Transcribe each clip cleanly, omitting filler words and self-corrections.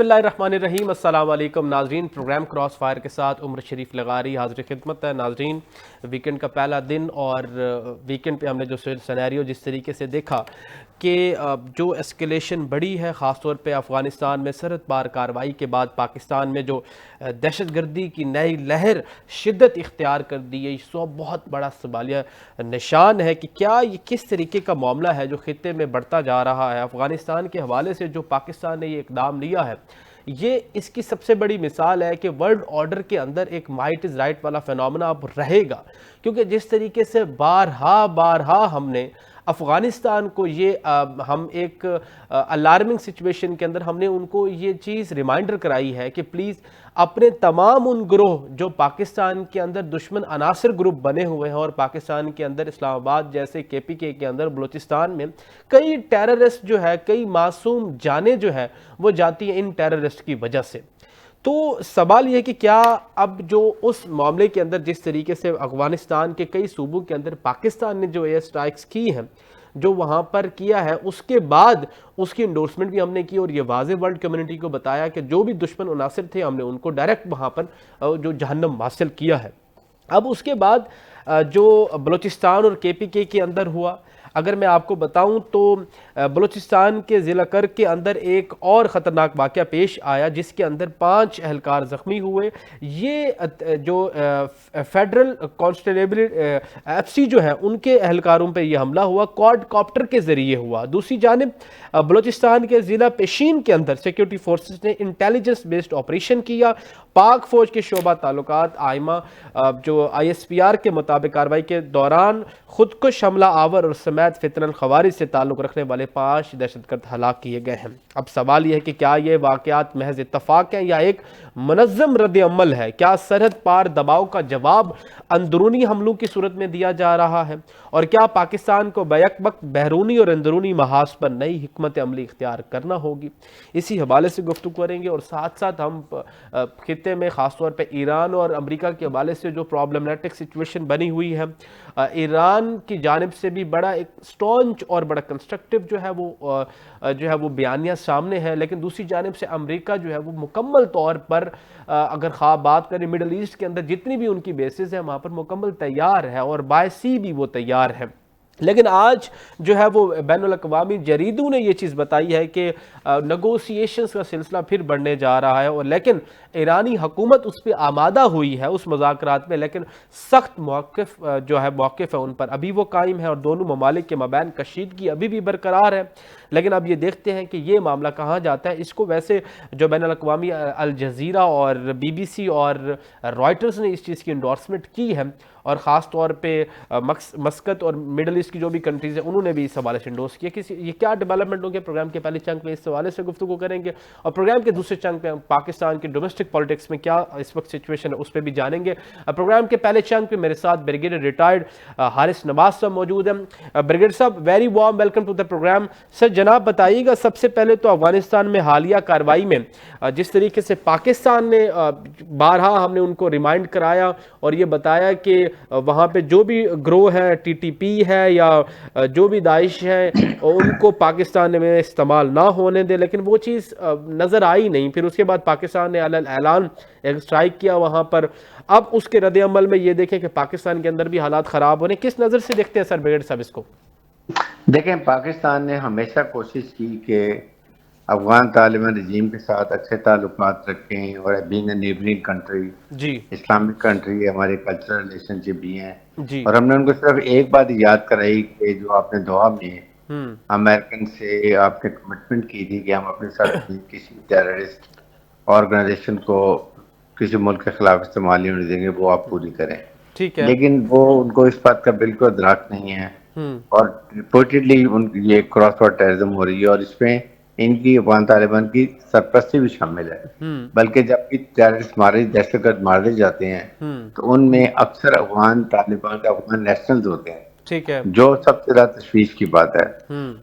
اللہ الرحمن الرحیم۔ السلام علیکم ناظرین، پروگرام کراس فائر کے ساتھ عمر شریف لغاری حاضر خدمت ہے۔ ناظرین، ویکنڈ کا پہلا دن اور ویکنڈ پہ ہم نے جو سینیریو جس طریقے سے دیکھا کہ جو اسکیلیشن بڑی ہے، خاص طور پہ افغانستان میں سرحد پار کارروائی کے بعد پاکستان میں جو دہشت گردی کی نئی لہر شدت اختیار کر دی ہے، اس بہت بڑا سوالیہ نشان ہے کہ کیا یہ کس طریقے کا معاملہ ہے جو خطے میں بڑھتا جا رہا ہے۔ افغانستان کے حوالے سے جو پاکستان نے یہ اقدام لیا ہے، یہ اس کی سب سے بڑی مثال ہے کہ ورلڈ آرڈر کے اندر ایک مائٹ از رائٹ والا فینومنا اب رہے گا، کیونکہ جس طریقے سے بارہا ہم نے افغانستان کو ہم ایک الارمنگ سچویشن کے اندر ہم نے ان کو یہ چیز ریمائنڈر کرائی ہے کہ پلیز اپنے تمام ان گروہ جو پاکستان کے اندر دشمن عناصر گروپ بنے ہوئے ہیں، اور پاکستان کے اندر اسلام آباد جیسے KPK کے اندر بلوچستان میں کئی ٹیررسٹ جو ہے، کئی معصوم جانیں جو ہے وہ جاتی ہیں ان ٹیررسٹ کی وجہ سے۔ تو سوال یہ ہے کہ کیا اب جو اس معاملے کے اندر جس طریقے سے افغانستان کے کئی صوبوں کے اندر پاکستان نے جو ایئر سٹرائکس کی ہیں، جو وہاں پر کیا ہے، اس کے بعد اس کی انڈورسمنٹ بھی ہم نے کی اور یہ واضح ورلڈ کمیونٹی کو بتایا کہ جو بھی دشمن عناصر تھے ہم نے ان کو ڈائریکٹ وہاں پر جو جہنم حاصل کیا ہے۔ اب اس کے بعد جو بلوچستان اور KPK کے اندر ہوا، اگر میں آپ کو بتاؤں تو بلوچستان کے ضلع کرک کے اندر ایک اور خطرناک واقعہ پیش آیا جس کے اندر 5 اہلکار زخمی ہوئے۔ یہ جو فیڈرل کانسٹیبل FC جو ہے ان کے اہلکاروں پہ یہ حملہ ہوا، کوڈ کاپٹر کے ذریعے ہوا۔ دوسری جانب بلوچستان کے ضلع پیشین کے اندر سیکیورٹی فورسز نے انٹیلیجنس بیسڈ آپریشن کیا۔ پاک فوج کے شعبہ تعلقات آئمہ جو ISPR کے مطابق کارروائی کے دوران خودکش حملہ آور اور سمیت فتن الخوارج سے تعلق رکھنے والے 5 دہشت گرد ہلاک کیے گئے ہیں۔ اب سوال یہ ہے کہ کیا یہ واقعات محض اتفاق ہیں یا ایک منظم رد عمل ہے؟ کیا سرحد پار دباؤ کا جواب اندرونی حملوں کی صورت میں دیا جا رہا ہے؟ اور کیا پاکستان کو بیک وقت بیرونی اور اندرونی محاذ پر نئی حکمت عملی اختیار کرنا ہوگی؟ اسی حوالے سے گفتگو کریں گے، اور ساتھ ساتھ ہم خطے میں خاص طور پہ ایران اور امریکہ کے حوالے سے جو پرابلمٹک سچویشن بنی ہوئی ہے، ایران کی جانب سے بھی بڑا ایک سٹونچ اور بڑا کنسٹرکٹیو جو ہے وہ بیانیہ سامنے ہے، لیکن دوسری جانب سے امریکہ جو ہے وہ مکمل طور پر اگر خواب بات کریں مڈل ایسٹ کے اندر جتنی بھی ان کی بیسز ہیں وہاں پر مکمل تیار ہے، اور باعثی بھی وہ تیار ہے۔ لیکن آج جو ہے وہ بین الاقوامی جریدوں نے یہ چیز بتائی ہے کہ نیگوسیشنز کا سلسلہ پھر بڑھنے جا رہا ہے، اور لیکن ایرانی حکومت اس پہ آمادہ ہوئی ہے اس مذاکرات میں، لیکن سخت موقف ہے ان پر ابھی وہ قائم ہے، اور دونوں ممالک کے مابین کشیدگی ابھی بھی برقرار ہے۔ لیکن اب یہ دیکھتے ہیں کہ یہ معاملہ کہاں جاتا ہے۔ اس کو ویسے جو بین الاقوامی الجزیرہ اور BBC اور رائٹرز نے اس چیز کی انڈورسمنٹ کی ہے، اور خاص طور پہ مسقط اور مڈل ایسٹ کی جو بھی کنٹریز ہیں انہوں نے بھی اس حوالے سے انڈورس کیا کہ یہ کیا ڈیولپمنٹ ہوں گے۔ پروگرام کے پہلے چنک میں اس حوالے سے گفتگو کریں گے، اور پروگرام کے دوسرے چنک میں پاکستان کی ڈومیسٹک پالیٹکس میں کیا اس وقت سچویشن ہے اس پہ بھی جانیں گے۔ پروگرام کے پہلے چنک پہ میرے ساتھ بریگیڈیئر ریٹائرڈ حارث نواز صاحب موجود ہیں۔ بریگیڈیئر صاحب، very warm welcome to the programme. Sir جناب بتائیے گا، سب سے پہلے تو افغانستان میں حالیہ کارروائی میں جس طریقے سے پاکستان نے بارہا ہم نے ان کو ریمائنڈ کرایا اور یہ بتایا کہ وہاں پہ جو بھی گروہ ہے TTP ہے یا جو بھی داعش ہے ان کو پاکستان میں استعمال نہ ہونے دے، لیکن وہ چیز نظر آئی نہیں۔ پھر اس کے بعد پاکستان نے اعلان ایک اسٹرائک کیا وہاں پر۔ اب اس کے رد عمل میں یہ دیکھیں کہ پاکستان کے اندر بھی حالات خراب ہونے، کس نظر سے دیکھتے ہیں سر بریگیڈیئر صاحب اس کو؟ دیکھیں، پاکستان نے ہمیشہ کوشش کی کہ افغان طالبان رجیم کے ساتھ اچھے تعلقات رکھیں، اور بینگ اے نیبرنگ کنٹری، جی اسلامک کنٹری، ہمارے کلچرل ریلیشن شپ بھی ہیں، جی اور ہم نے ان کو صرف ایک بات یاد کرائی کہ جو آپ نے دعا میں امریکن سے آپ نے کمٹمنٹ کی تھی کہ ہم اپنے ساتھ کسی ٹیررسٹ آرگنائزیشن کو کسی ملک کے خلاف استعمال نہیں ہونے دیں گے، وہ آپ پوری کریں۔ ٹھیک ہے۔ لیکن وہ ان کو اس بات کا بالکل ادراک نہیں ہے، اور ریپورٹڈلی یہ کراس بارڈر ٹیررزم ہو رہی ہے، اور اس میں ان کی افغان طالبان کی سرپرستی بھی شامل ہے۔ بلکہ جب بھی ٹیررسٹ دہشت گرد مارے جاتے ہیں تو ان میں اکثر افغان طالبان افغان نیشنلز ہوتے ہیں، ٹھیک ہے۔ جو سب سے زیادہ تشویش کی بات ہے۔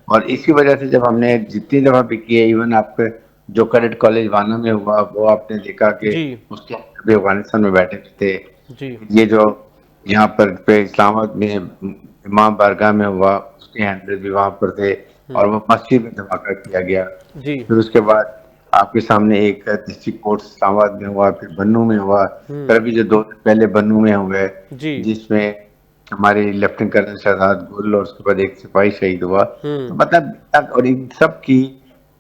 اور اسی وجہ سے جب ہم نے جتنی دفعہ بھی کی ہے، ایون آپ کے جو کیڈٹ کالج وانا میں ہوا وہ آپ نے دیکھا کہ جی اس کے بھی افغانستان میں بیٹھے تھے۔ جی یہ جو یہاں پر اسلام آباد میں امام بارگاہ میں ہوا، اس کے ہینڈل بھی وہاں پر تھے، اور وہ مسجد میں دھماکہ کیا گیا۔ جی پھر اس کے بعد آپ کے سامنے ایک ڈسٹرکٹ کورٹ اسلام آباد میں ہوا, پھر بنوں میں ہوا, پھر ابھی جو 2 دن پہلے بنوں میں ہوئے جی جس میں ہمارے لیفٹیننٹ کرنل شہزاد گل اور اس کے بعد ایک سپاہی شہید ہوا. تو مطلب اور ان سب کی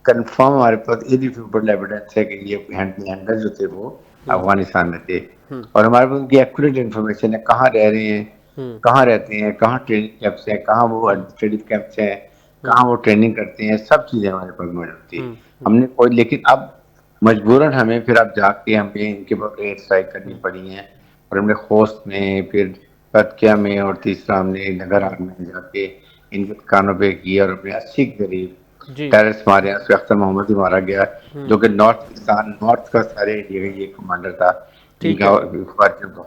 کنفرم ہمارے پاس ایویڈیبل ایویڈنس ہے کہ یہ ہینڈلر جو تھے وہ افغانستان میں تھے, اور ہمارے پاس ان کی ایکوریٹ انفارمیشن ہے, کہاں رہ رہے ہیں, کہاں رہتے ہیں, کہاں ٹریننگ کیمپس ہیں, کہاں وہ ایڈمنسٹریٹو کیمپس ہیں, کہاں وہ ٹریننگ کرتے ہیں, سب چیزیں ہمارے پاس موجود تھی. ہم نے کوئی, لیکن اب مجبوراً ہمیں پھر اب جا کے ہمیں ان کے اوپر ایئر اسٹرائک کرنی پڑی ہیں, اور ہم نے خوست میں, پھر پتکیا میں, اور تیسرا ہم نے نگرہار میں جا کے ان کے ٹھکانوں پہ کیا, اور اپنے 80 کے قریب جی ٹیررسٹ مارے ہیں. اس وقت محمد ہی مارا گیا جو کہ نارتھ کا سارے انڈیا کا یہ کمانڈر تھا ان ٹھیک کا ہے. خواجہ کو.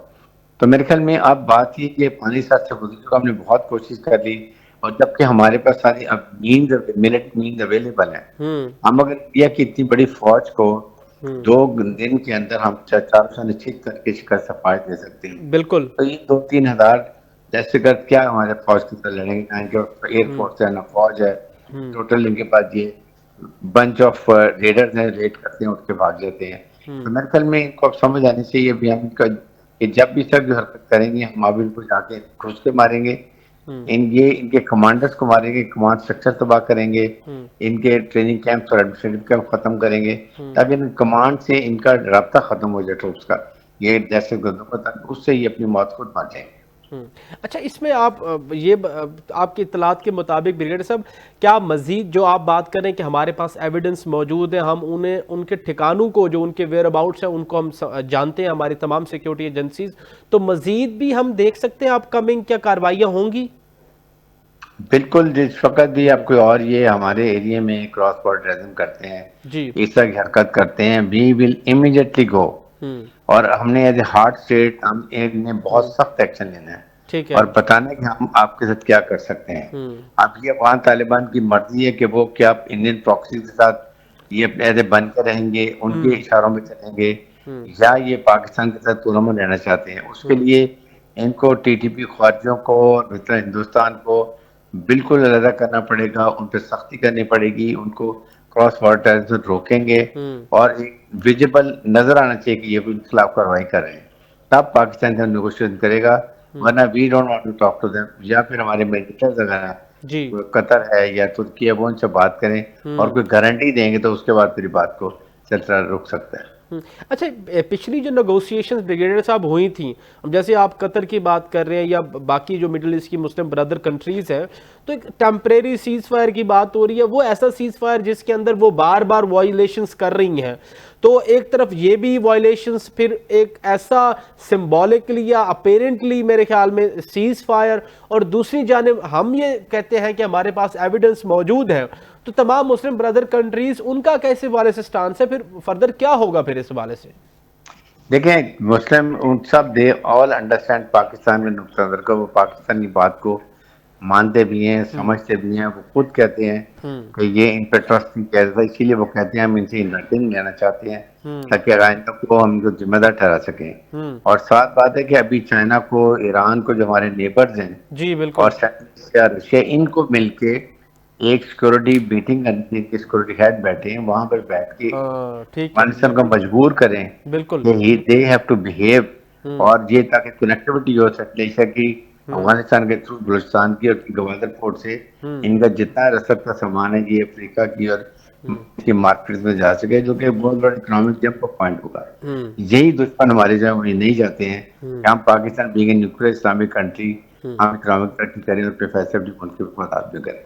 تو میرے خیال میں اب بات یہ کہ 5 سال سے گزر چکا, ہم نے بہت کوشش کر لی, اور جبکہ ہمارے پاس ساری اب ملٹ مینز اویلیبل ہیں. ہم اگر انڈیا کی اتنی بڑی فوج کو 2 دن کے اندر ہم 400 نشچت کر کے شکست صفائی دے سکتے ہیں, بالکل. تو یہ 2-3 ہزار دہشت گرد کیا ہمارے فوج کی طرح لڑیں گے, نہ ان کے ایئر فورس ہے نہ فوج ہے, ٹوٹل ان کے پاس یہ بنچ آف ریڈرز ہیں, ریڈ کرتے ہیں اٹھ کے بھاگ جاتے ہیں. تو میرے خیال میں ان کو اب سمجھ آنی چاہیے بھی ہم کا کہ جب بھی سب جو حرکت کریں گے ہم اب ان کو جا کے گھس کے ماریں گے, ان کے کمانڈرز کو ماریں گے, کمانڈ اسٹرکچر تباہ کریں گے, ان کے ٹریننگ کیمپس اور ایڈمنسٹریٹو کیمپ ختم کریں گے, تاکہ ان کمانڈ سے ان کا رابطہ ختم ہو جائے ٹروپس کا, یہ دہشت گردوں کا, تک اس سے یہ اپنی موت خود مار جائیں گے. اچھا, اس میں آپ یہ آپ کی اطلاعات کے مطابق بریگیڈیئر صاحب کیا مزید جو آپ بات کریں کہ ہمارے پاس ایویڈنس موجود ہے, ہم انہیں ان کے ٹھکانوں کو, جو ان کے ویئر اباؤٹس ہیں ان کو ہم جانتے ہیں, ہماری تمام سیکیورٹی ایجنسیز, تو مزید بھی ہم دیکھ سکتے ہیں آپ کمنگ کیا کارروائیاں ہوں گی؟ بالکل, جس وقت بھی آپ کوئی اور یہ ہمارے ایریے میں کراس بارڈرزم کرتے ہیں, جی اس طرح کی حرکت کرتے ہیں, وی ول امیڈیٹلی گو, اور ہم نے ایز اے ہارڈ اسٹیٹ ہم نے بہت سخت ایکشن لینا ہے, ٹھیک ہے. اور بتانا ہے کہ ہم آپ کے ساتھ کیا کر سکتے ہیں. اب یہ افغان طالبان کی مرضی ہے کہ وہ کیا انڈین پراکسی کے ساتھ یہ ایسے بن کے رہیں گے, ان کے اشاروں میں چلیں گے, یا یہ پاکستان کے ساتھ پرامن رہنا چاہتے ہیں. اس کے لیے ان کو ٹی ٹی پی خارجیوں کو اور ہندوستان کو بالکل علیحدہ کرنا پڑے گا, ان پہ سختی کرنی پڑے گی, ان کو کراس بارڈر ٹیررزم روکیں گے, اور ایک ویزیبل نظر آنا چاہیے کہ یہ ان کے خلاف کارروائی کر رہے ہیں, تب پاکستان سے نیگوشیشن کرے گا, ورنہ we don't want to talk to them. یا پھر ہمارے میڈیٹرز وغیرہ جی قطر ہے یا ترکی ہے, وہ ان سے بات کریں اور کوئی گارنٹی دیں گے تو اس کے بعد پھر بات کو چلتا رک سکتا ہے. اچھا, پچھلی جو نیگوسیشنز بریگیڈیئر صاحب ہوئی تھیں, جیسے آپ قطر کی بات کر رہے ہیں یا باقی جو مڈل ایسٹ کی مسلم برادر کنٹریز ہیں, تو ایک ٹیمپریری سیز فائر کی بات ہو رہی ہے, وہ ایسا سیز فائر جس کے اندر وہ بار بار وائلیشنز کر رہی ہیں, تو ایک طرف یہ بھی وائلیشنز, پھر ایک ایسا سمبولکلی یا اپیرنٹلی میرے خیال میں سیز فائر, اور دوسری جانب ہم یہ کہتے ہیں کہ ہمارے پاس ایویڈنس موجود ہے, تو تمام مسلم برادر کنٹریز ان کا کیسے والے سے سٹانس ہے, پھر فردر کیا ہوگا پھر اس والے سے؟ دیکھیں, مسلم سب دے آل انڈرسٹینڈ پاکستان میں نقطہ نظر کا, وہ پاکستان کی بات کو مانتے بھی ہیں, سمجھتے بھی ہیں, وہ خود کہتے ہیں کہ یہ ان پہ ٹرسٹ نہیں کیا جاتا, اسی لیے وہ کہتے ہیں ہم ان سے انورٹنگ لینا چاہتے ہیں تاکہ آئندہ کو ہم کو ذمہ دار ٹھہرا سکیں. اور ساتھ بات ہے کہ ابھی چائنا کو, ایران کو, جو ہمارے نیبرز ہیں, جی اور بالکل. رشیا, ان کو مل کے ایک سیکورٹی میٹنگ کرنی ہے, سیکورٹی ہیڈ بیٹھے ہیں وہاں پر بیٹھ کے ٹھیک ہے. افغانستان کو مجبور کریں بالکل. کہ they have to behave, اور یہ تاکہ کنیکٹیوٹی ہو سکے ایشیا کی افغانستان کے تھرو بلوچستان کی, اور گوادر پورٹ سے ان کا جتنا رسد کا سامان ہے یہ افریقہ کی اور کی مارکیٹ میں جا سکے, جو کہ بہت بڑا اکنامک جمپ پوائنٹ ہوگا. یہی دشمن ہمارے جو وہی نہیں چاہتے ہیں کہ ہم Pakistan being a nuclear Islamic country ہم اکنامک ترقی کریں اور پیسے اپنے ملک کے مفادات میں کریں.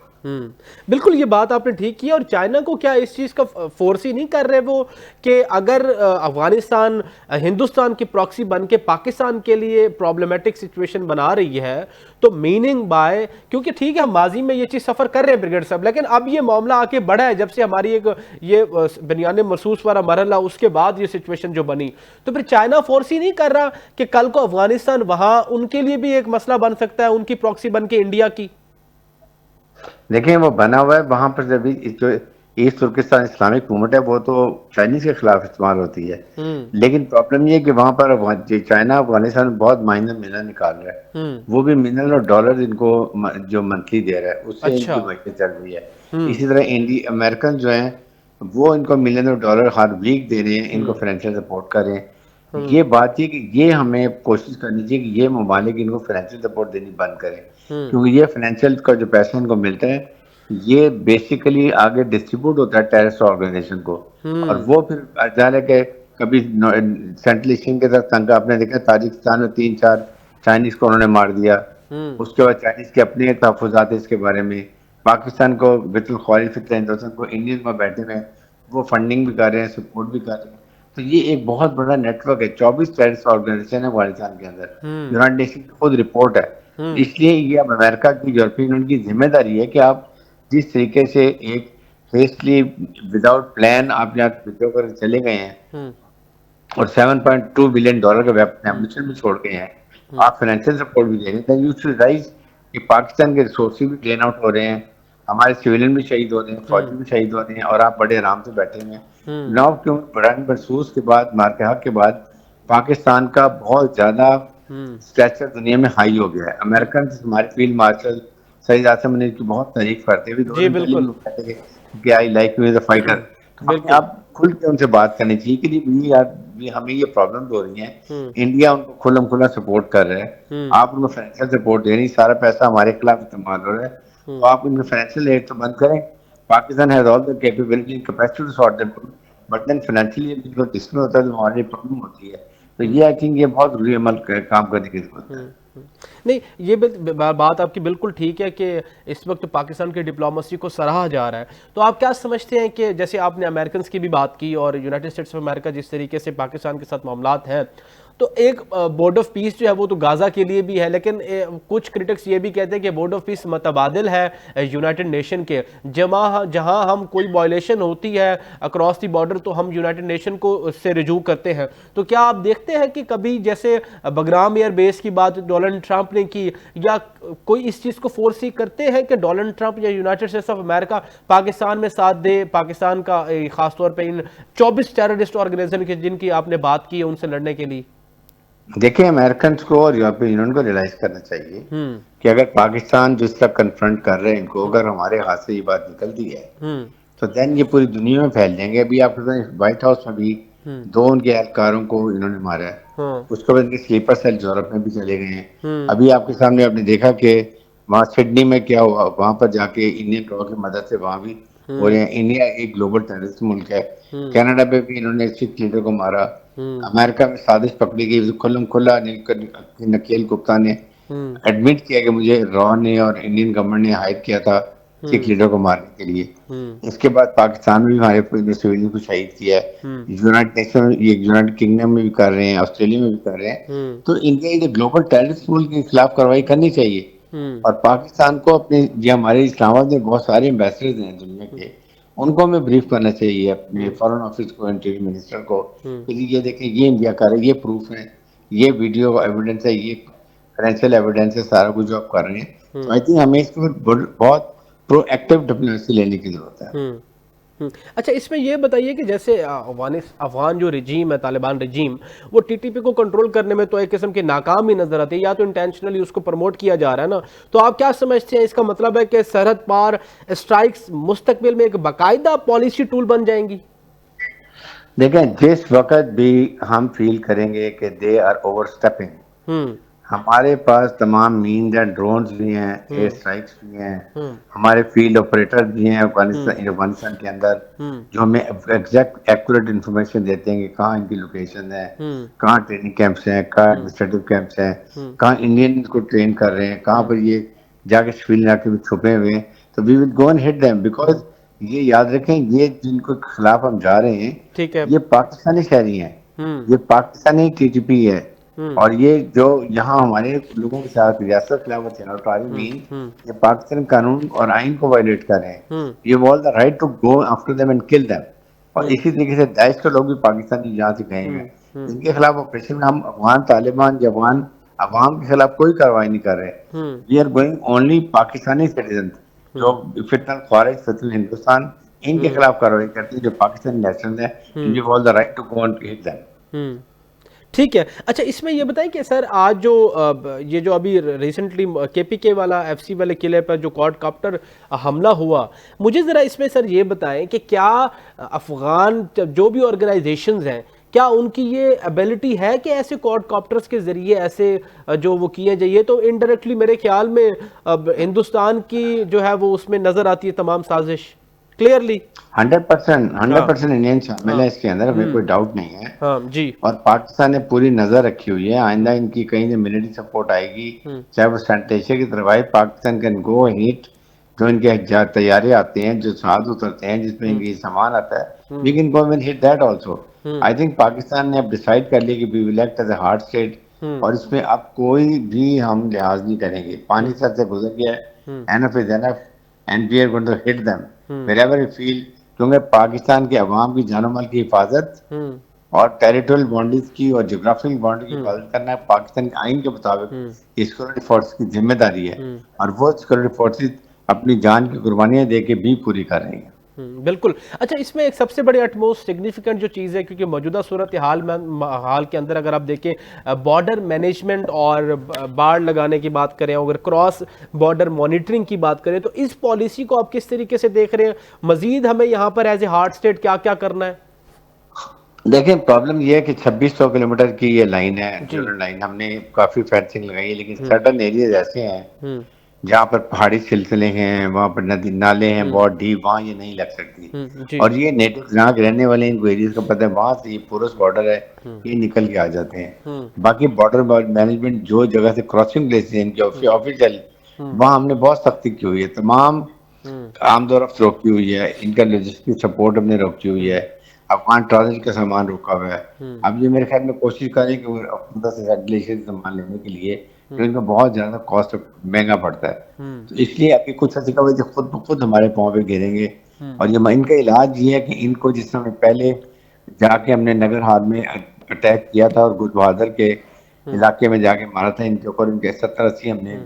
بالکل, یہ بات آپ نے ٹھیک کی. اور چائنا کو کیا اس چیز کا فورس ہی نہیں کر رہے وہ کہ اگر افغانستان ہندوستان کی پراکسی بن کے پاکستان کے لیے پرابلمیٹک سچویشن بنا رہی ہے, تو میننگ بائی, کیونکہ ٹھیک ہے ہم ماضی میں یہ چیز سفر کر رہے ہیں بریگیڈیئر صاحب, لیکن اب یہ معاملہ آ کے بڑھا ہے جب سے ہماری ایک یہ بنیان مرصوص والا مرحلہ, اس کے بعد یہ سچویشن جو بنی, تو پھر چائنا فورس ہی نہیں کر رہا کہ کل کو افغانستان وہاں ان کے لیے بھی ایک مسئلہ بن سکتا ہے, ان کی پراکسی بن کے انڈیا کی. دیکھیں, وہ بنا ہوا ہے وہاں پر, جب جو ایسٹ ترکستان اسلامک موومنٹ ہے وہ تو چائنیز کے خلاف استعمال ہوتی ہے, لیکن پرابلم یہ ہے کہ وہاں پر چائنا افغانستان میں بہت مائنر منرل نکال رہا ہے, وہ بھی منرل اور ڈالر ان کو جو منتھلی دے رہا ہے, اس سے ان کی اچھا. معیشت چل رہی ہے. اسی طرح امریکن جو ہیں وہ ان کو ملین آف ڈالر ہر ویک دے رہے ہیں، ان کو فائنینشیل سپورٹ کر رہے ہیں۔ یہ بات یہ کہ یہ ہمیں کوشش کرنی چاہیے کہ یہ ممالک ان کو فائنینشیل سپورٹ دینی بند کریں، کیونکہ یہ فائنینشیل کا جو پیسہ ان کو ملتا ہے یہ بیسیکلی آگے ڈسٹریبیوٹ ہوتا ہے ٹیررسٹ آرگنائزیشن کو، اور وہ پھر ظاہر ہے کہ کبھی سینٹرل ایشین کے ساتھ تنگا، آپ نے دیکھا تاجکستان میں 3-4 چائنیز کو انہوں نے مار دیا، اس کے بعد چائنیز کے اپنے تحفظات ہیں اس کے بارے میں، پاکستان کو بیت الخواری فطر ہندوستان کو انڈین میں بیٹھے ہوئے ہیں، وہ فنڈنگ بھی کر رہے ہیں، سپورٹ بھی کر رہے ہیں، تو یہ ایک بہت بڑا نیٹ ورک ہے، 24 ٹیررسٹ آرگنائزیشن ہے افغانستان کے اندر، یونائٹڈ نیشن کی خود رپورٹ ہے۔ اس لیے یہ اب امریکہ کی یورپین یونین کی ذمہ داری ہے کہ آپ جس طریقے سے ایک ہیسٹلی وداؤٹ پلان آپ یہاں وڈرا کر کے چلے گئے ہیں اور $7.2 بلین کا ویپن ایمونیشن بھی چھوڑ گئے ہیں، آپ فائنینشیل سپورٹ بھی دے رہے ہیں، یو شوڈ ریلائز کہ پاکستان کے ریسورسز بھی ڈرین آؤٹ ہو رہے ہیں، ہمارے سویلین بھی شہید ہو رہے ہیں، فوجی بھی شہید ہو رہے ہیں، اور آپ بڑے آرام سے بیٹھے ہوئے ہیں۔ نو کیوں بران برسوس کے بعد، مارکے حق کے بعد پاکستان کا بہت زیادہ اسٹیچر دنیا میں ہائی ہو گیا ہے۔ امریکن ہمارے فیلڈ مارشل سعید آصم نے کی بہت تعریف کرتے ہوئے 2 جی دن پہلے بالکل بھی وہ کہتے ہیں کہ I like you as a fighter, ہمیں بالکل آپ کھل کے ان سے بات کرنی چاہیے کہ نہیں یار ہمیں یہ پرابلم ہو رہی ہیں، انڈیا ان کو کھلم کھلا سپورٹ کر رہا ہے، آپ ان کو فائنینشیل سپورٹ دے رہی، سارا پیسہ ہمارے خلاف استعمال ہو رہا ہے، تو آپ ان کو فائنینشیل ایڈ تو بند کریں۔ Pakistan has all the capability and capacity to sort them, but then financially جو ڈس میں ہوتا ہے تو ہمارے لیے پرابلم ہوتی ہے، تو یہ آئی تھنک یہ بہت ضروری عمل کام کرنے کی ضرورت ہے۔ نہیں، یہ بات آپ کی بالکل ٹھیک ہے کہ اس وقت پاکستان کی ڈپلومسی کو سراہا جا رہا ہے، تو آپ کیا سمجھتے ہیں کہ جیسے آپ نے امریکنز کی بھی بات کی اور یونائٹڈ اسٹیٹس آف امریکہ جس طریقے سے پاکستان کے ساتھ معاملات ہیں، تو ایک بورڈ آف پیس جو ہے وہ تو غازہ کے لیے بھی ہے، لیکن کچھ کرٹکس یہ بھی کہتے ہیں کہ بورڈ آف پیس متبادل ہے یونائٹڈ نیشن کے، جہاں ہم کوئی وائلیشن ہوتی ہے اکراس دی بارڈر تو ہم یونائٹڈ نیشن کو اس سے رجوع کرتے ہیں۔ تو کیا آپ دیکھتے ہیں کہ کبھی جیسے بگرام ایئر بیس کی بات ڈونلڈ ٹرمپ نے کی، یا کوئی اس چیز کو فورسی کرتے ہیں کہ ڈونلڈ ٹرمپ یا United States of America Pakistan میں ساتھ دے، پاکستان کا خاص طور پہ ان 24 ٹیررسٹ آرگنائزیشن جن کی آپ نے بات کی ہے ان سے لڑنے کے لیے؟ دیکھیں امریکنز کو اور یورپین یونین کو ریلائز کرنا چاہیے کہ اگر پاکستان جس طرح کنفرنٹ کر رہے ہیں ان کو، اگر ہمارے ہاتھ سے یہ بات نکلتی ہے تو دین یہ پوری دنیا میں پھیل جائیں گے۔ ابھی آپ کو وائٹ ہاؤس میں بھی 2 ان کے اہلکاروں کو انہوں نے مارا ہے، اس کے بعد ان کے سلیپر سیل یورپ میں بھی چلے گئے ہیں۔ ابھی آپ کے سامنے آپ نے دیکھا کہ وہاں سڈنی میں کیا ہوا، وہاں پر جا کے انڈین ٹرو کی مدد سے وہاں بھی ہو رہے ہیں۔ انڈیا ایک گلوبل ٹیررسٹ ملک ہے، کینیڈا پہ بھی انہوں نے سکھ لیڈر کو مارا، امریکہ میں سازش پکڑی گئی، کھلم کھلا نکیل گپتا نے ایڈمٹ کیا کہ مجھے را نے اور انڈین گورنمنٹ نے ہائر کیا تھا سکھ لیڈر کو مارنے کے لیے۔ اس کے بعد پاکستان میں بھی ہمارے سویلین کو شہید کیا ہے، یونائٹڈ نیشن یونائٹڈ کنگڈم میں بھی کر رہے ہیں، آسٹریلیا میں بھی کر رہے ہیں۔ تو انڈیا یہ گلوبل ٹیررسٹ ملک کے خلاف کارروائی کرنی چاہیے، اور پاکستان کو اپنے جو ہمارے اسلام آباد میں بہت سارے ایمبیسڈرز ہیں دنیا کے، ان کو ہمیں بریف کرنا چاہیے، اپنے فارن آفس کو، انٹیریئر منسٹر کو، کہ یہ دیکھیں یہ انڈیا کر رہے ہیں، یہ پروف ہے، یہ ویڈیو ایویڈنس ہے، یہ فائنینشیل ایویڈنس ہے، سارا کچھ جو آپ کر رہے ہیں۔ تو آئی تھنک ہمیں اس کے اوپر بہت پرو ایکٹیو ڈپلومیسی لینے کی ضرورت ہے۔ اچھا، اس میں یہ بتائیے کہ جیسے افغان جو رجیم ہے، طالبان رجیم، وہ ٹی ٹی پی کو کنٹرول کرنے میں تو ایک قسم کی ناکام ہی نظر آتی ہے، یا تو انٹینشنلی اس کو پروموٹ کیا جا رہا ہے نا، تو آپ کیا سمجھتے ہیں اس کا مطلب ہے کہ سرحد پار اسٹرائکس مستقبل میں ایک باقاعدہ پالیسی ٹول بن جائیں گی؟ دیکھیں جس وقت بھی ہم فیل کریں گے کہ دے آر اوور اسٹیپنگ، ہمارے پاس تمام مینز اینڈ ڈرونز بھی ہیں، ایئر اسٹرائکس بھی ہیں، ہمارے فیلڈ آپریٹر بھی ہیں افغانستان کے اندر جو ہمیں ایگزیکٹ ایکوریٹ انفارمیشن دیتے ہیں کہ کہاں ان کی لوکیشن ہے، کہاں ٹریننگ کیمپس ہیں، کہاں ایڈمنسٹریٹو کیمپس ہیں، کہاں انڈین کو ٹرین کر رہے ہیں، کہاں پر یہ جا کے سویل علاقے میں چھپے ہوئے ہیں، تو we will go and hit them, because یہ یاد رکھیں یہ جن کے خلاف ہم جا رہے ہیں ٹھیک ہے، یہ پاکستانی شہری ہیں، یہ پاکستانی ٹی ٹی پی ہے، اور یہ جو یہاں ہمارے لوگوں کے ساتھ ریاست خلافت مین یہ پاکستان قانون اور آئین کو وائلیٹ کر رہے ہیں، یہ all the right to go after them and kill them, اور اسی طریقے سے داعش کے لوگ بھی پاکستانی جہاں سے گئے ہیں ان کے خلاف آپریشن میں ہم افغان طالبان یا افغان عوام کے خلاف کوئی کارروائی نہیں کر رہے، we are going only Pakistani citizen جو فتنہ خوارج فتنہ ہندوستان ان کے خلاف کارروائی کرتے ہیں جو پاکستانی نیشنل ہیں، and we have all the right to go and hit them. ٹھیک ہے. اچھا اس میں یہ بتائیں کہ سر آج جو یہ جو ابھی ریسنٹلی کے پی کے والا ایف سی والے قلعے پر جو کوڈ کاپٹر حملہ ہوا, مجھے ذرا اس میں سر یہ بتائیں کہ کیا افغان جو بھی آرگنائزیشنز ہیں کیا ان کی یہ ایبلٹی ہے کہ ایسے کوڈ کاپٹرز کے ذریعے ایسے جو وہ کیے جائے؟ تو انڈائریکٹلی میرے خیال میں ہندوستان کی جو ہے وہ اس میں نظر آتی ہے تمام سازش کلیئرلی. 100% انڈین شامل ہے اس کے اندر, ہمیں کوئی ڈاؤٹ نہیں ہے. ہاں جی. اور پاکستان نے پوری نظر رکھی ہوئی ہے, آئندہ ان کی کہیں سے ملٹری سپورٹ آئے گی, چاہے وہ سینٹ ایشیا کی طرف آئے, پاکستان کین گو ہیٹ. جو ان کے طیارے آتے ہیں, جو جہاز اترتے ہیں جس میں ان کی سامان آتا ہے, we can go and hit that also. I think Pakistan نے اب ڈیسائیڈ کر لیا کہ we will act as a hard state, اور اس میں اب کوئی بھی ہم لحاظ نہیں کریں گے. پانی سر سے گزر گیا ہے, enough is enough, and we are going to hit them wherever we feel. کیونکہ پاکستان کے عوام کی جان و مال کی حفاظت اور ٹیریٹوریل باؤنڈریز کی اور جغرافیکل باؤنڈری کی حفاظت کرنا پاکستان کے آئین کے مطابق سیکورٹی فورس کی ذمہ داری ہے, اور وہ سیکورٹی فورسز اپنی جان کی قربانیاں دے کے بھی پوری کر رہی ہیں. بالکل. اچھا اس میں ایک سب سے بڑی اٹ موسٹ سگنیفیکنٹ جو چیز ہے, کیونکہ موجودہ صورتحال کے اندر اگر آپ دیکھیں بارڈر مینجمنٹ اور باڑ لگانے کی بات کریں, اگر کراس بارڈر مانیٹرنگ کی بات کریں, تو اس پالیسی کو آپ کس طریقے سے دیکھ رہے ہیں؟ مزید ہمیں یہاں پر ایز اے ہارڈ اسٹیٹ کیا کیا کرنا ہے؟ دیکھیں پرابلم یہ ہے کہ 2600 کلومیٹر کی یہ لائن ہے, ڈیورنڈ لائن, ہم نے کافی فینسنگ لگائی ہے, لیکن سرٹن ایریاز ایسے ہیں جہاں پر پہاڑی سلسلے ہیں, وہاں پر ندی نالے ہیں بہت ڈیپ, وہاں یہ نہیں لگ سکتی. اور یہ نیٹو جہاں کے رہنے والے ان کو ایریاز کا پتہ ہے, وہاں سے یہ پورس بارڈر ہے, یہ نکل کے آ جاتے ہیں. باقی بارڈر مینجمنٹ جو جگہ سے کراسنگ پلیس ہیں ان کے آفیشیل, وہاں ہم نے بہت سختی کی ہوئی ہے, تمام آمد و رفت روکی ہوئی ہے, ان کا لوجسٹک سپورٹ ہم نے روکی ہوئی ہے, افغان ٹرانزٹ کا سامان روکا ہوا ہے. اب یہ میرے خیال میں کوشش کریں کہ وہ سے گلیشیر سامان لینے کے لیے, جو ان کا بہت زیادہ کاسٹ مہنگا پڑتا ہے, تو اس لیے ابھی کچھ ایسی خبر خود بخود ہمارے پاؤں پہ گریں گے. اور یہ ان کا علاج یہ ہے کہ ان کو جس طرح پہلے جا کے ہم نے نگر ہار میں اٹیک کیا تھا اور گل بہادر کے علاقے میں جا کے مارا تھا ان کے اوپر, ان کے 70-80 ہم نے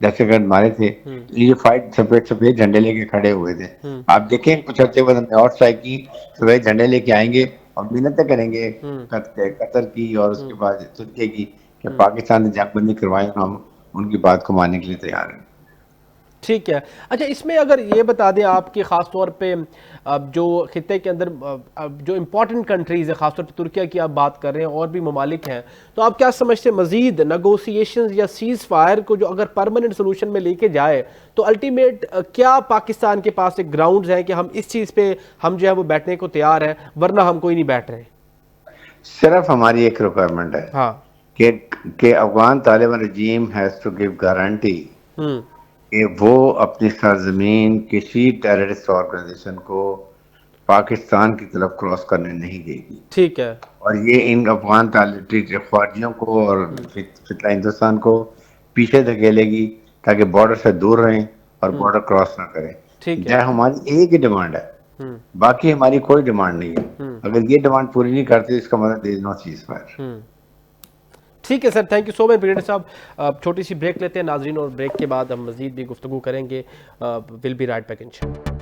دہشت گرد مارے تھے, یہ فائٹ سفید جھنڈے لے کے کھڑے ہوئے تھے. آپ دیکھیں کچھ ہفتے بعد ہم نے اور اسٹرائک کی, سفید جھنڈے لے کے آئیں گے اور محنتیں کریں گے قطر کی اور اس کے بعد ترکی کی کہ پاکستان نے جنگ بندی کروائے, ہم ان کی بات کو ماننے کے لیے تیار ہیں. ٹھیک ہے. اچھا اس میں اگر یہ بتا دیں آپ کی خاص طور پہ جو خطے کے اندر جو امپورٹنٹ کنٹریز ہیں, خاص طور پہ ترکیہ کی آپ بات کر رہے ہیں اور بھی ممالک ہیں, تو آپ کیا سمجھتے ہیں مزید نیگوسیشنز یا سیز فائر کو جو اگر پرماننٹ سولوشن میں لے کے جائے تو الٹیمیٹ کیا پاکستان کے پاس ایک گراؤنڈز ہیں کہ ہم اس چیز پہ ہم جو ہے وہ بیٹھنے کو تیار ہیں, ورنہ ہم کوئی نہیں بیٹھ رہے؟ صرف ہماری ایک ریکوائرمنٹ ہے ہاں کہ افغان طالبان رجیم ہیز ٹو گیو گارنٹی کہ وہ اپنی سرزمین کسی ٹیررسٹ آرگنائزیشن کو پاکستان کی طرف کراس کرنے نہیں دے گی. ٹھیک ہے. اور یہ ان افغان فوجیوں کو اور فتنہ ہندوستان کو پیچھے دھکیلے گی تاکہ بارڈر سے دور رہیں اور بارڈر کراس نہ کریں. یہ ہماری ایک ہی ڈیمانڈ ہے, باقی ہماری کوئی ڈیمانڈ نہیں ہے. اگر یہ ڈیمانڈ پوری نہیں کرتے اس کا مطلب دیر از نو سیز فائر. ٹھیک ہے sir, thank you so much brigadier صاحب. چھوٹی سی بریک لیتے ہیں ناظرین, اور بریک کے بعد ہم مزید بھی گفتگو کریں گے. ول بی رائٹ بیک انشاءاللہ.